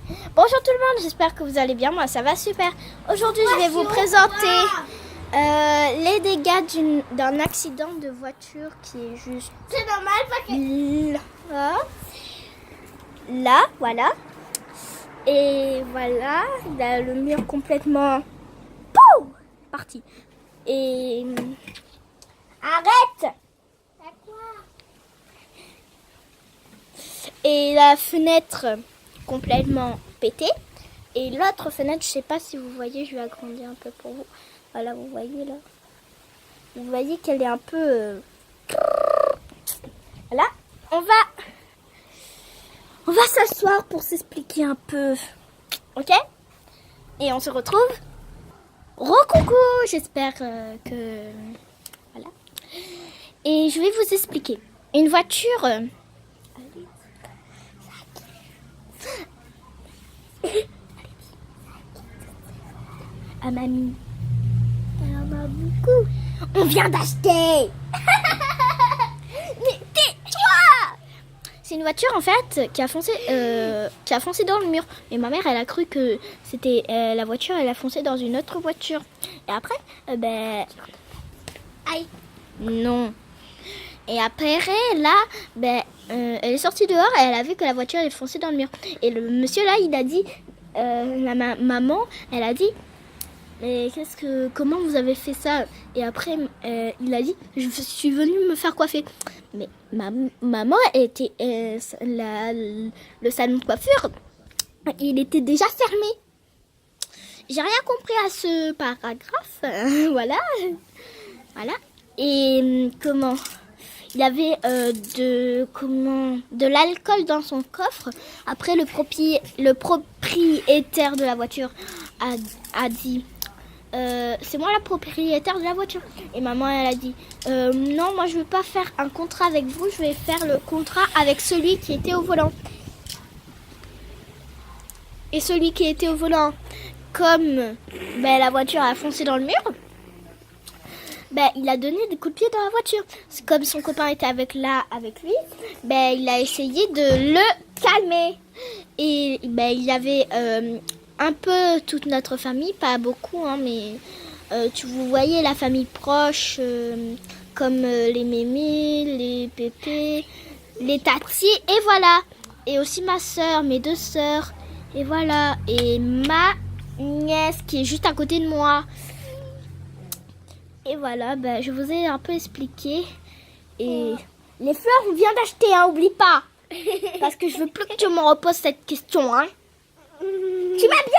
Bonjour tout le monde, j'espère que vous allez bien, moi ça va super. Aujourd'hui je vais vous présenter les dégâts d'un accident de voiture qui est juste... C'est normal parce que... Là, voilà. Et voilà, il a le mur complètement... Pouh, parti. Et... Arrête! Et la fenêtre complètement pétée. Et l'autre fenêtre, je sais pas si vous voyez, je vais agrandir un peu pour vous. Voilà, vous voyez là. Vous voyez qu'elle est un peu... Voilà, on va s'asseoir pour s'expliquer un peu. Ok? Et on se retrouve. Recoucou, j'espère que... Voilà. Et je vais vous expliquer. Une voiture... Ah mamie, elle en a beaucoup. On vient d'acheter. Mais tais-toi. C'est une voiture en fait qui a foncé dans le mur. Et ma mère elle a cru que c'était la voiture, elle a foncé dans une autre voiture. Et après, aïe, non. Et après là, elle est sortie dehors et elle a vu que la voiture elle foncé dans le mur. Et le monsieur là, il a dit, maman, elle a dit. Mais comment vous avez fait ça? Et après, il a dit, je suis venue me faire coiffer. Mais maman était le salon de coiffure, il était déjà fermé. J'ai rien compris à ce paragraphe. Voilà. Et comment? Il y avait de l'alcool dans son coffre. Après, le propriétaire de la voiture a dit. C'est moi la propriétaire de la voiture. Et maman elle a dit non, moi je veux pas faire un contrat avec vous, je vais faire le contrat avec celui qui était au volant. Et celui qui était au volant, comme la voiture a foncé dans le mur, il a donné des coups de pied dans la voiture. Comme son copain était avec lui, il a essayé de le calmer. Et il y avait un peu toute notre famille, pas beaucoup, hein, mais vous voyez la famille proche, comme les mémés, les pépés, les tatis, et voilà. Et aussi ma soeur, mes deux sœurs, et voilà. Et ma nièce qui est juste à côté de moi. Et voilà, je vous ai un peu expliqué. Et les fleurs, on vient d'acheter, hein, oublie pas. Parce que je veux plus que tu me reposes cette question, hein. Tu m'as bien